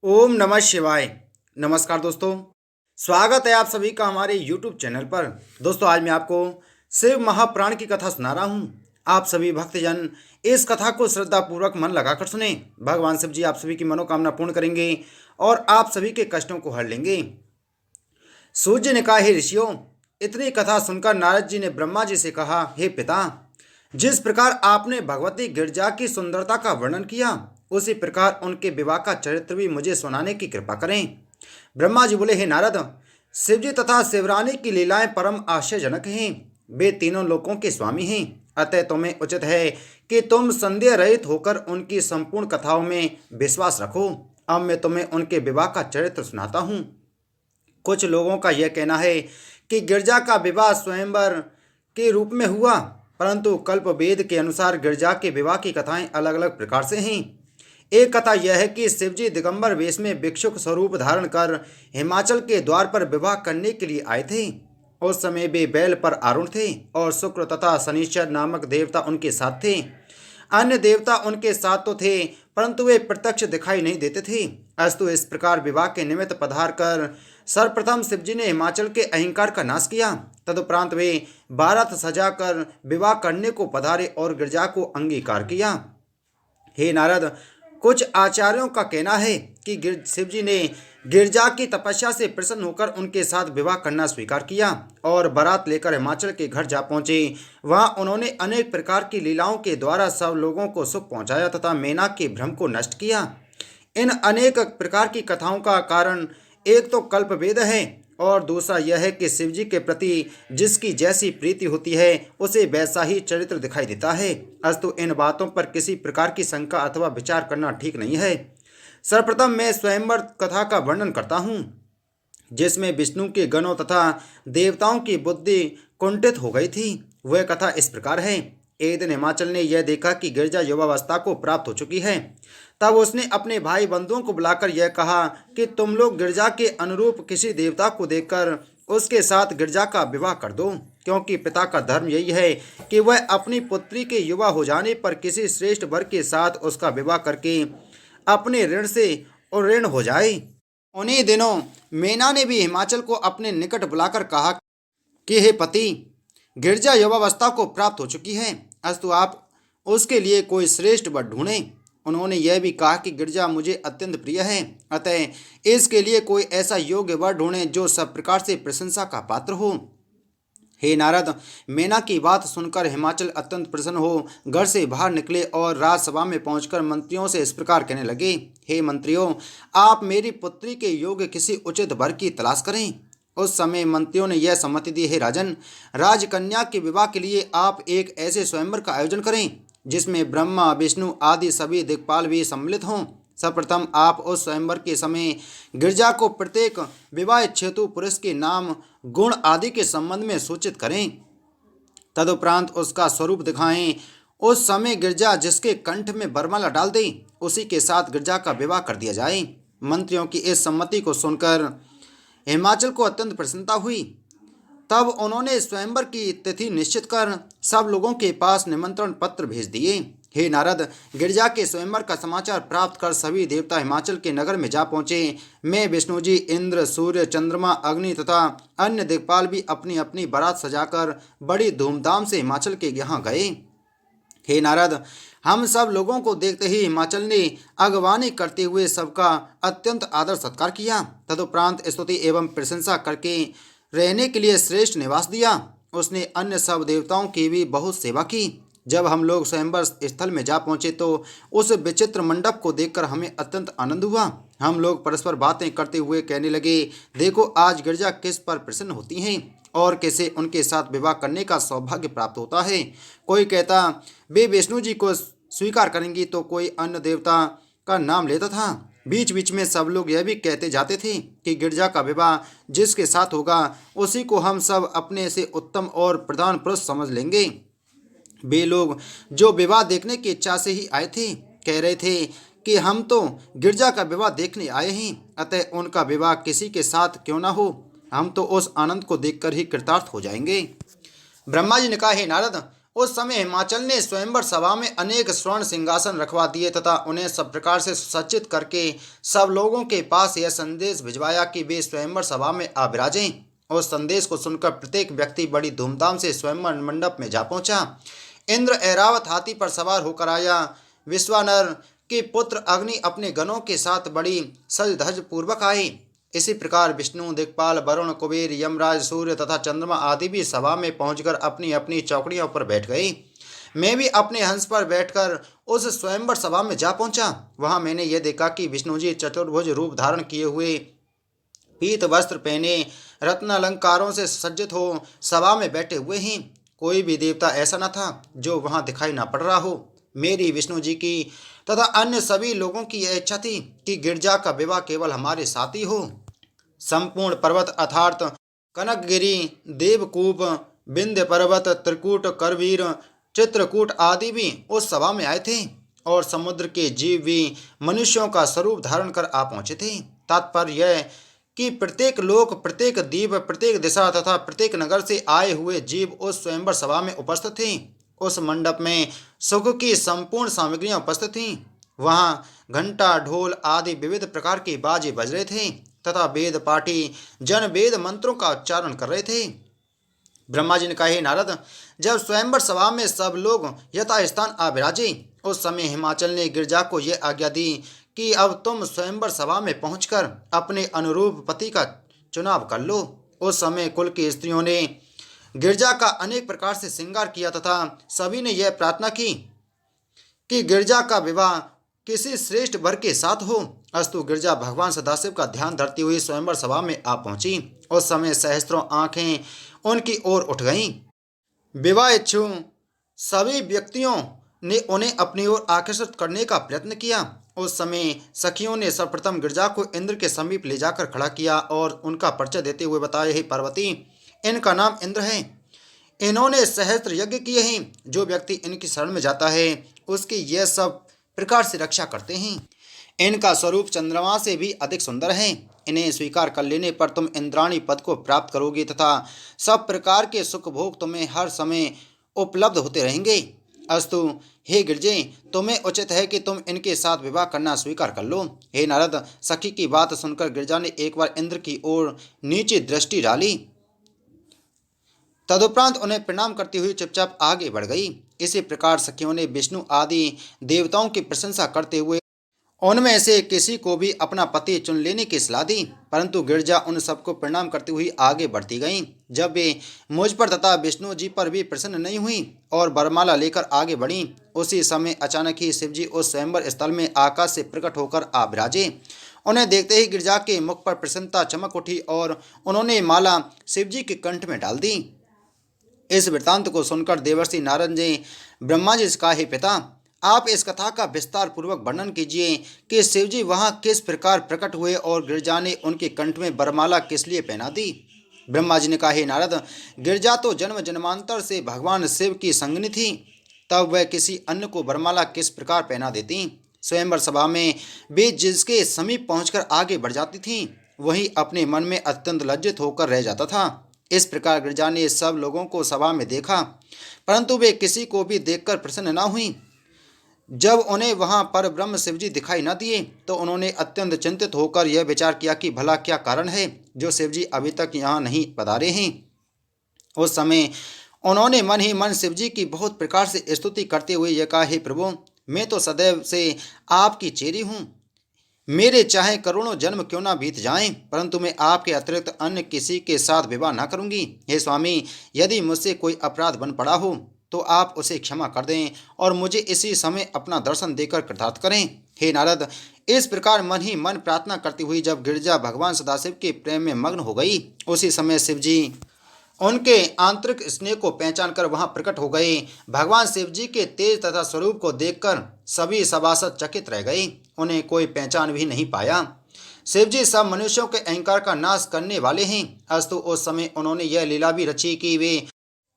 ओम नमः शिवाय। नमस्कार दोस्तों, स्वागत है आप सभी का हमारे YouTube चैनल पर। दोस्तों, आज मैं आपको शिव महापुराण की कथा सुना रहा हूँ। आप सभी भक्तजन इस कथा को श्रद्धापूर्वक मन लगाकर सुने। भगवान शिव जी आप सभी की मनोकामना पूर्ण करेंगे और आप सभी के कष्टों को हर लेंगे। सूर्य ने कहा, हे ऋषियों, इतनी कथा सुनकर नारद जी ने ब्रह्मा जी से कहा, हे पिता, जिस प्रकार आपने भगवती गिरजा की सुंदरता का वर्णन किया, उसी प्रकार उनके विवाह का चरित्र भी मुझे सुनाने की कृपा करें। ब्रह्मा जी बोले, हे नारद, शिवजी तथा शिवरानी की लीलाएं परम आश्चर्यजनक हैं। वे तीनों लोकों के स्वामी हैं। अतः तुम्हें उचित है कि तुम संदेह रहित होकर उनकी संपूर्ण कथाओं में विश्वास रखो। अब मैं तुम्हें उनके विवाह का चरित्र सुनाता हूँ। कुछ लोगों का यह कहना है कि गिरजा का विवाह स्वयंवर के रूप में हुआ, परंतु कल्प वेद के अनुसार गिरजा के विवाह की कथाएं अलग अलग प्रकार से हैं। एक कथा यह है कि शिवजी दिगंबर वेश में भिक्षुक स्वरूप धारण कर हिमाचल के द्वार पर विवाह करने के लिए आए थे। उस समय वे बैल पर आरूढ़ थे और शुक्र तथा शनिश्चर नामक देवता उनके साथ थे। अन्य देवता उनके साथ तो थे, परंतु वे प्रत्यक्ष दिखाई नहीं देते थे। अस्तु इस प्रकार विवाह के निमित्त पधार कर सर्वप्रथम शिवजी ने हिमाचल के अहंकार का नाश किया। तदुपरांत वे बारात सजाकर विवाह करने को पधारे और गिरजा को अंगीकार किया। हे नारद, कुछ आचार्यों का कहना है कि शिवजी ने गिरजा की तपस्या से प्रसन्न होकर उनके साथ विवाह करना स्वीकार किया और बारात लेकर हिमाचल के घर जा पहुंचे। वहां उन्होंने अनेक प्रकार की लीलाओं के द्वारा सब लोगों को सुख पहुंचाया तथा मेना के भ्रम को नष्ट किया। इन अनेक प्रकार की कथाओं का कारण एक तो कल्प वेद है और दूसरा यह है कि शिवजी के प्रति जिसकी जैसी प्रीति होती है उसे वैसा ही चरित्र दिखाई देता है। अस्तु इन बातों पर किसी प्रकार की शंका अथवा विचार करना ठीक नहीं है। सर्वप्रथम मैं स्वयंवर कथा का वर्णन करता हूँ, जिसमें विष्णु के गणों तथा देवताओं की बुद्धि कुंठित हो गई थी। वह कथा इस प्रकार है। एक दिन हिमाचल ने यह देखा कि गिरजा युवावस्था को प्राप्त हो चुकी है। तब उसने अपने भाई बंधुओं को बुलाकर यह कहा कि तुम लोग गिरजा के अनुरूप किसी देवता को देखकर उसके साथ गिरजा का विवाह कर दो, क्योंकि पिता का धर्म यही है कि वह अपनी पुत्री के युवा हो जाने पर किसी श्रेष्ठ वर के साथ उसका विवाह करके अपने ऋण से और ऋण हो जाए। उन्हीं दिनों मेना ने भी हिमाचल को अपने निकट बुलाकर कहा कि हे पति, गिरजा युवावस्था को प्राप्त हो चुकी है। अस्तु आप उसके लिए कोई श्रेष्ठ वर ढूंढें। उन्होंने यह भी कहा कि गिरजा मुझे अत्यंत प्रिय है, अतः इसके लिए कोई ऐसा योग्य वर ढूंढें जो सब प्रकार से प्रशंसा का पात्र हो। हे नारद, मेना की बात सुनकर हिमाचल अत्यंत प्रसन्न हो घर से बाहर निकले और राजसभा में पहुंचकर मंत्रियों से इस प्रकार कहने लगे, हे मंत्रियों, आप मेरी पुत्री के योग्य किसी उचित वर की तलाश करें। उस समय मंत्रियों ने यह सम्मति दी, हे राजन, राजकन्या के विवाह के लिए आप एक ऐसे स्वयंवर का आयोजन करें जिसमें ब्रह्मा विष्णु आदि सभी दिक्पाल भी सम्मिलित हों। सर्वप्रथम आप उस स्वयंवर के समय गिरजा को प्रत्येक विवाह इच्छेतु पुरुष के नाम गुण आदि के संबंध में सूचित करें। तदुपरांत उसका स्वरूप दिखाएं। उस समय गिरजा जिसके कंठ में वरमाला डाल दे, उसी के साथ गिरजा का विवाह कर दिया जाए। मंत्रियों की इस सम्मति को सुनकर हिमाचल को अत्यंत प्रसन्नता हुई। तब उन्होंने स्वयंवर की तिथि निश्चित कर सब लोगों के पास निमंत्रण पत्र भेज दिए। हे नारद, गिरजा के स्वयंवर का समाचार प्राप्त कर सभी देवता हिमाचल के नगर में जा पहुँचे। मैं विष्णु जी, इंद्र, सूर्य, चंद्रमा, अग्नि तथा अन्य दिक्पाल भी अपनी अपनी बारात सजाकर बड़ी धूमधाम से हिमाचल के यहाँ गए। हे नारद, हम सब लोगों को देखते ही हिमाचल ने अगवानी करते हुए सबका अत्यंत आदर सत्कार किया। तदुपरांत स्तुति एवं प्रशंसा करके रहने के लिए श्रेष्ठ निवास दिया। उसने अन्य सब देवताओं की भी बहुत सेवा की। जब हम लोग स्वयंवर स्थल में जा पहुंचे तो उस विचित्र मंडप को देखकर हमें अत्यंत आनंद हुआ। हम लोग परस्पर बातें करते हुए कहने लगे, देखो आज गिरजा किस पर प्रसन्न होती हैं और कैसे उनके साथ विवाह करने का सौभाग्य प्राप्त होता है। कोई कहता वे विष्णु जी को स्वीकार करेंगी, तो कोई अन्य देवता का नाम लेता था। बीच बीच में सब लोग यह भी कहते जाते थे कि गिरजा का विवाह जिसके साथ होगा उसी को हम सब अपने से उत्तम और प्रधान पुरुष समझ लेंगे। वे लोग जो विवाह देखने की इच्छा से ही आए थे कह रहे थे कि हम तो गिरजा का विवाह देखने आए हैं, अतः उनका विवाह किसी के साथ क्यों ना हो, हम तो उस आनंद को देखकर ही कृतार्थ हो जाएंगे। ब्रह्मा जी ने कहा, हे नारद, उस समय हिमाचल ने स्वयंवर सभा में अनेक स्वर्ण सिंहासन रखवा दिए तथा उन्हें सब प्रकार से सुसज्जित करके सब लोगों के पास यह संदेश भिजवाया कि वे स्वयंवर सभा में आ विराजें। उस संदेश को सुनकर प्रत्येक व्यक्ति बड़ी धूमधाम से स्वयंवर मंडप में जा पहुंचा। इंद्र ऐरावत हाथी पर सवार होकर आया। विश्वानर के पुत्र अग्नि अपने गणों के साथ बड़ी सज धज पूर्वक आए। इसी प्रकार विष्णु, दिक्पाल, वरुण, कुबेर, यमराज, सूर्य तथा चंद्रमा आदि भी सभा में पहुंचकर अपनी अपनी चौकड़ियों पर बैठ गए। मैं भी अपने हंस पर बैठकर उस स्वयंवर सभा में जा पहुंचा। वहां मैंने यह देखा कि विष्णु जी चतुर्भुज रूप धारण किए हुए, पीत वस्त्र पहने, रत्न अलंकारों से सज्जित हो सभा में बैठे हुए हैं। कोई भी देवता ऐसा न था जो वहां दिखाई न पड़ रहा हो। मेरी, विष्णु जी की तथा अन्य सभी लोगों की यह इच्छा थी कि गिरजा का विवाह केवल हमारे साथ ही हो। संपूर्ण पर्वत अर्थात कनकगिरी, देवकूप, विंध्य पर्वत, त्रिकूट, करवीर, चित्रकूट आदि भी उस सभा में आए थे और समुद्र के जीव भी मनुष्यों का स्वरूप धारण कर आ पहुंचे थे। तात्पर्य यह कि प्रत्येक लोक, प्रत्येक द्वीप, प्रत्येक दिशा तथा प्रत्येक नगर से आए हुए जीव उस स्वयंवर सभा में उपस्थित थे। उस मंडप में सुख की संपूर्ण सामग्रियां उपस्थित थीं। वहाँ घंटा, ढोल आदि विविध प्रकार के बाजे बज रहे थे तथा वेद पाठी जन वेद मंत्रों का उच्चारण कर रहे थे। ब्रह्मा जी ने कहा, हे नारद, जब स्वयंवर सभा में सब लोग यथास्थान आ विराजे, उस समय हिमाचल ने गिरजा को यह आज्ञा दी कि अब तुम स्वयंवर सभा में पहुंचकर अपने अनुरूप पति का चुनाव कर लो। उस समय कुल की स्त्रियों ने गिरजा का अनेक प्रकार से श्रृंगार किया तथा सभी ने यह प्रार्थना की कि गिरजा का विवाह किसी श्रेष्ठ वर के साथ हो। अस्तु गिरजा भगवान सदाशिव का ध्यान धरती हुई स्वयंवर सभा में आ पहुंची। उस समय सहस्त्रों आंखें उनकी ओर उठ गईं। विवाह इच्छु सभी व्यक्तियों ने उन्हें अपनी ओर आकर्षित करने का प्रयत्न किया। उस समय सखियों ने सर्वप्रथम गिरजा को इंद्र के समीप ले जाकर खड़ा किया और उनका परिचय देते हुए बताया, हे पार्वती, इनका नाम इंद्र है। इन्होंने सहस्त्र यज्ञ किए हैं। जो व्यक्ति इनकी शरण में जाता है उसकी यह सब प्रकार से रक्षा करते हैं। इनका स्वरूप चंद्रमा से भी अधिक सुंदर है। इन्हें स्वीकार कर लेने पर तुम इंद्राणी पद को प्राप्त करोगे तथा सब प्रकार के सुख भोग तुम्हें हर समय उपलब्ध होते रहेंगे। अस्तु हे गिरजे, तुम्हें उचित है कि तुम इनके साथ विवाह करना स्वीकार कर लो। हे नारद, सखी की बात सुनकर गिरजा ने एक बार इंद्र की ओर नीचे दृष्टि डाली। तदुपरांत उन्हें प्रणाम करती हुई चुपचाप आगे बढ़ गई। इसी प्रकार सखियों ने विष्णु आदि देवताओं की प्रशंसा करते हुए उनमें से किसी को भी अपना पति चुन लेने की सलाह दी, परंतु गिरजा उन सबको प्रणाम करती हुई आगे बढ़ती गईं। जब वे मुझ पर तथा विष्णु जी पर भी प्रसन्न नहीं हुई और वरमाला लेकर आगे बढ़ीं, उसी समय अचानक ही शिवजी उस स्वयंवर स्थल में आकाश से प्रकट होकर आ विराजे। उन्हें देखते ही गिरजा के मुख पर प्रसन्नता चमक उठी और उन्होंने माला शिवजी के कंठ में डाल दी। इस वृत्तांत को सुनकर देवर्षि नारद ने ब्रह्मा जी से कहा, हे पिता, आप इस कथा का विस्तार पूर्वक वर्णन कीजिए कि शिवजी वहाँ किस प्रकार प्रकट हुए और गिरजा ने उनके कंठ में वरमाला किस लिए पहना दी। ब्रह्मा जी ने कहा, हे नारद, गिरजा तो जन्म जन्मांतर से भगवान शिव की संगनी थी, तब वह किसी अन्य को वरमाला किस प्रकार पहना देती। स्वयंवर सभा में वे जिसके समीप पहुंचकर आगे बढ़ जाती थीं, वही अपने मन में अत्यंत लज्जित होकर रह जाता था। इस प्रकार गिरजा ने सब लोगों को सभा में देखा, परंतु वे किसी को भी देखकर प्रसन्न न हुई। जब उन्हें वहां पर ब्रह्म शिवजी दिखाई न दिए तो उन्होंने अत्यंत चिंतित होकर यह विचार किया कि भला क्या कारण है जो शिवजी अभी तक यहाँ नहीं पधारे हैं। उस समय उन्होंने मन ही मन शिवजी की बहुत प्रकार से स्तुति करते हुए यह कहा, हे प्रभु, मैं तो सदैव से आपकी चेरी हूँ। मेरे चाहे करोड़ों जन्म क्यों ना बीत जाएं, परंतु मैं आपके अतिरिक्त अन्य किसी के साथ विवाह न करूंगी। हे स्वामी, यदि मुझसे कोई अपराध बन पड़ा हो तो आप उसे क्षमा कर दें और मुझे इसी समय अपना दर्शन देकर कृतार्थ करें। हे नारद, इस प्रकार मन ही मन प्रार्थना करती हुई जब गिरजा भगवान सदाशिव के प्रेम में मग्न हो गई, उसी समय शिवजी उनके आंतरिक स्नेह को पहचान कर वहां प्रकट हो गए। भगवान शिवजी के तेज तथा स्वरूप को देखकर सभी सभासद चकित रह गए, उन्हें कोई पहचान भी नहीं पाया। शिवजी सब मनुष्यों के अहंकार का नाश करने वाले हैं। अस्तु उस समय उन्होंने यह लीला भी रची कि वे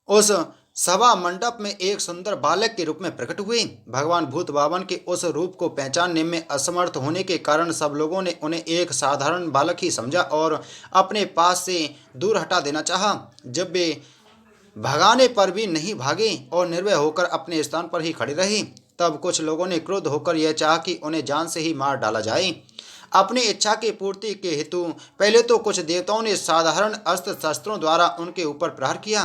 उस सभा मंडप में एक सुंदर बालक के रूप में प्रकट हुए। भगवान भूत बावन के उस रूप को पहचानने में असमर्थ होने के कारण सब लोगों ने उन्हें एक साधारण बालक ही समझा और अपने पास से दूर हटा देना चाहा। जब वे भगाने पर भी नहीं भागे और निर्भय होकर अपने स्थान पर ही खड़े रहे। तब कुछ लोगों ने क्रुद्ध होकर यह चाहा कि उन्हें जान से ही मार डाला जाए। अपनी इच्छा की पूर्ति के हेतु पहले तो कुछ देवताओं ने साधारण अस्त्र शस्त्रों द्वारा उनके ऊपर प्रहार किया,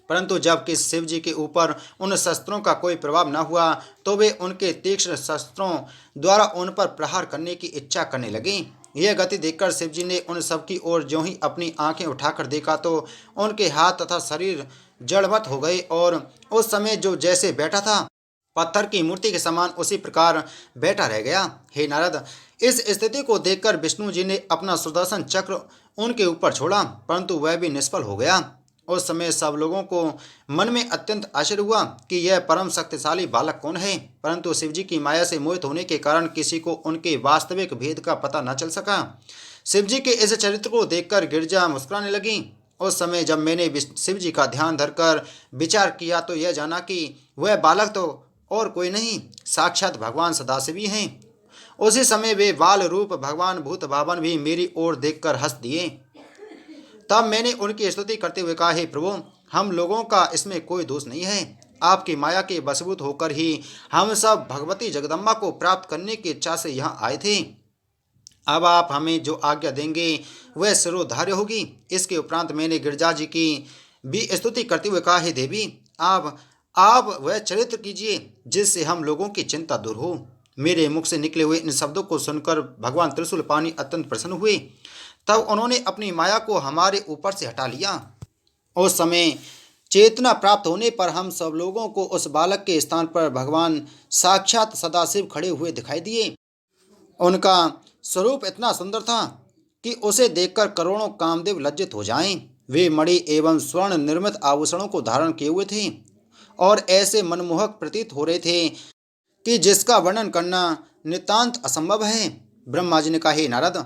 परंतु जब कि शिव जी के ऊपर उन शस्त्रों का कोई प्रभाव न हुआ तो वे उनके तीक्ष्ण शस्त्रों द्वारा उन पर प्रहार करने की इच्छा करने लगे। यह गति देखकर शिव जी ने उन सब की ओर ज्यों ही अपनी आंखें उठाकर देखा तो उनके हाथ तथा शरीर जड़वत हो गए और उस समय जो जैसे बैठा था पत्थर की मूर्ति के समान उसी प्रकार बैठा रह गया। हे नारद, इस स्थिति को देखकर विष्णु जी ने अपना सुदर्शन चक्र उनके ऊपर छोड़ा, परंतु वह भी निष्फल हो गया। उस समय सब लोगों को मन में अत्यंत आश्चर्य हुआ कि यह परम शक्तिशाली बालक कौन है, परंतु शिवजी की माया से मोहित होने के कारण किसी को उनके वास्तविक भेद का पता न चल सका। शिवजी के इस चरित्र को देखकर गिरजा मुस्कुराने लगी। उस समय जब मैंने शिवजी का ध्यान धरकर विचार किया तो यह जाना कि वह बालक तो और कोई नहीं, साक्षात भगवान सदाशिव ही हैं। उसी समय वे बाल रूप भगवान भूत भावन भी मेरी ओर देखकर हंस दिए। तब मैंने उनकी स्तुति करते हुए कहा, हे प्रभु, हम लोगों का इसमें कोई दोष नहीं है। आपकी माया के वशीभूत होकर ही हम सब भगवती जगदम्बा को प्राप्त करने की इच्छा से यहाँ आए थे। अब आप हमें जो आज्ञा देंगे वह सिरोधार्य होगी। इसके उपरांत मैंने गिरजा जी की भी स्तुति करते हुए कहा, हे देवी, आप वह चरित्र कीजिए जिससे हम लोगों की चिंता दूर हो। मेरे मुख से निकले हुए इन शब्दों को सुनकर भगवान त्रिशूलपाणि अत्यंत प्रसन्न हुए। तब उन्होंने अपनी माया को हमारे ऊपर से हटा लिया। उस समय चेतना प्राप्त होने पर हम सब लोगों को उस बालक के स्थान पर भगवान साक्षात सदाशिव खड़े हुए दिखाई दिए। उनका स्वरूप इतना सुंदर था कि उसे देखकर करोड़ों कामदेव लज्जित हो जाएं। वे मणि एवं स्वर्ण निर्मित आभूषणों को धारण किए हुए थे और ऐसे मनमोहक प्रतीत हो रहे थे कि जिसका वर्णन करना नितांत असंभव है। ब्रह्मा जी ने कहा, हे नारद,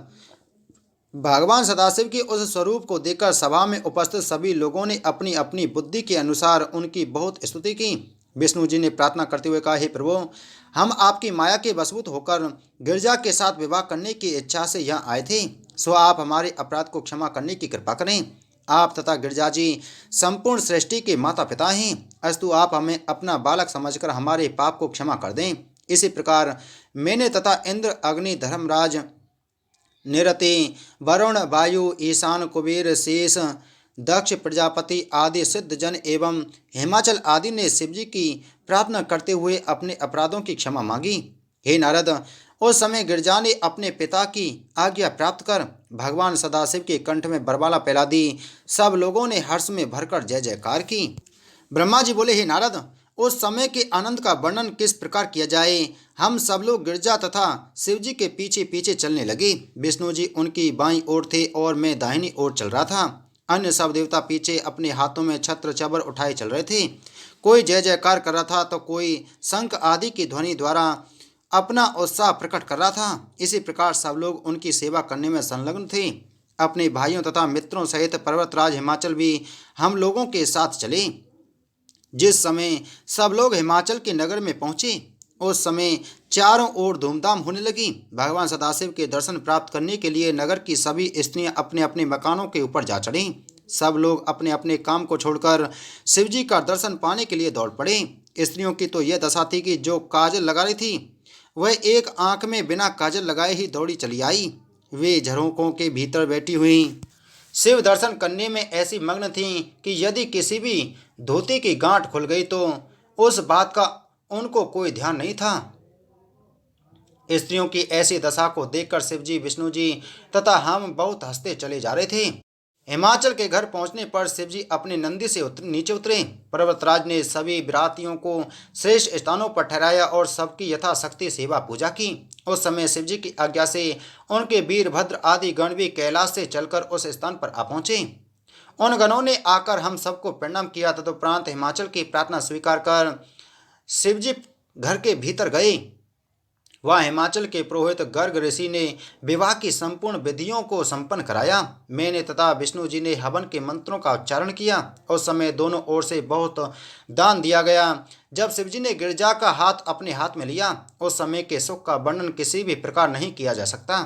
भगवान सदाशिव के उस स्वरूप को देखकर सभा में उपस्थित सभी लोगों ने अपनी अपनी बुद्धि के अनुसार उनकी बहुत स्तुति की। विष्णु जी ने प्रार्थना करते हुए कहा, हे प्रभु, हम आपकी माया के वशीभूत होकर गिरजा के साथ विवाह करने की इच्छा से यहाँ आए थे, सो आप हमारे अपराध को क्षमा करने की कृपा करें। आप तथा गिरजा जी संपूर्ण सृष्टि के माता पिता हैं, अस्तु आप हमें अपना बालक समझकर हमारे पाप को क्षमा कर दें। इसी प्रकार मैंने तथा इंद्र, अग्नि, धर्मराज, निरति, वरुण, वायु, ईशान, कुबेर, शेष, दक्ष, प्रजापति आदि सिद्ध जन एवं हिमाचल आदि ने शिवजी की प्रार्थना करते हुए अपने अपराधों की क्षमा मांगी। हे नारद, उस समय गिरजा ने अपने पिता की आज्ञा प्राप्त कर भगवान सदाशिव के कंठ में बरमाला फैला दी। सब लोगों ने हर्ष में भरकर जय जयकार की। ब्रह्मा जी बोले, हे नारद, उस समय के आनंद का वर्णन किस प्रकार किया जाए। हम सब लोग गिरजा तथा शिवजी के पीछे पीछे चलने लगे। विष्णु जी उनकी बाईं ओर थे और मैं दाहिनी ओर चल रहा था। अन्य सब देवता पीछे अपने हाथों में छत्र चबर उठाए चल रहे थे। कोई जय जयकार कर रहा था तो कोई शंख आदि की ध्वनि द्वारा अपना उत्साह प्रकट कर रहा था। इसी प्रकार सब लोग उनकी सेवा करने में संलग्न थे। अपने भाइयों तथा मित्रों सहित पर्वतराज हिमाचल भी हम लोगों के साथ चले। जिस समय सब लोग हिमाचल के नगर में पहुँचे उस समय चारों ओर धूमधाम होने लगी। भगवान सदाशिव के दर्शन प्राप्त करने के लिए नगर की सभी स्त्रियां अपने अपने मकानों के ऊपर जा चढ़ीं। सब लोग अपने अपने काम को छोड़कर शिवजी का दर्शन पाने के लिए दौड़ पड़े। स्त्रियों की तो यह दशा थी कि जो काजल लगा रही थी वह एक आंख में बिना काजल लगाए ही दौड़ी चली आई। वे झरोकों के भीतर बैठी हुई शिव दर्शन करने में ऐसी मग्न थीं कि यदि किसी भी धोती की गांठ खुल गई तो उस बात का उनको कोई ध्यान नहीं था। स्त्रियों की ऐसी दशा को देखकर शिवजी, विष्णु जी तथा हम बहुत हंसते चले जा रहे थे। हिमाचल के घर पहुंचने पर शिवजी अपने नंदी से नीचे उतरे। पर्वतराज ने सभी विरातियों को श्रेष्ठ स्थानों पर ठहराया और सबकी यथाशक्ति सेवा पूजा की। उस समय शिवजी की आज्ञा से उनके वीरभद्र आदि गण भी कैलाश से चलकर उस स्थान पर आ पहुंचे। उन गणों ने आकर हम सबको प्रणाम किया। तदुपरांत हिमाचल की प्रार्थना स्वीकार कर शिवजी घर के भीतर गए। वह हिमाचल के पुरोहित गर्ग ऋषि ने विवाह की संपूर्ण विधियों को संपन्न कराया। मैंने तथा विष्णु जी ने हवन के मंत्रों का उच्चारण किया। उस समय दोनों ओर से बहुत दान दिया गया। जब शिवजी ने गिरजा का हाथ अपने हाथ में लिया उस समय के सुख का वर्णन किसी भी प्रकार नहीं किया जा सकता।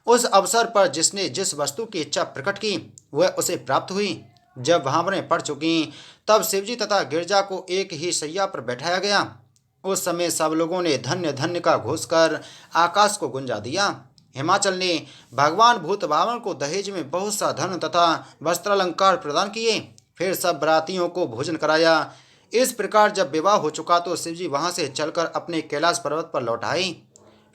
उस अवसर पर जिसने जिस वस्तु की इच्छा प्रकट की वह उसे प्राप्त हुई। जब भावरें पड़ चुकी तब शिवजी तथा गिरजा को एक ही शैया पर बैठाया गया। उस समय सब लोगों ने धन्य धन्य का घोष कर आकाश को गुंजा दिया। हिमाचल ने भगवान भूत बावन को दहेज में बहुत सा धन तथा वस्त्रालंकार प्रदान किए। फिर सब बरातियों को भोजन कराया। इस प्रकार जब विवाह हो चुका तो शिवजी वहां से चलकर अपने कैलाश पर्वत पर लौट आए।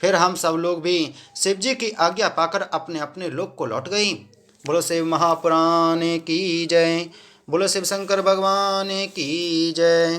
फिर हम सब लोग भी शिवजी की आज्ञा पाकर अपने अपने लोक को लौट गए। बोलो शिव महापुराण की जय। बोलो शिव शंकर भगवान की जय।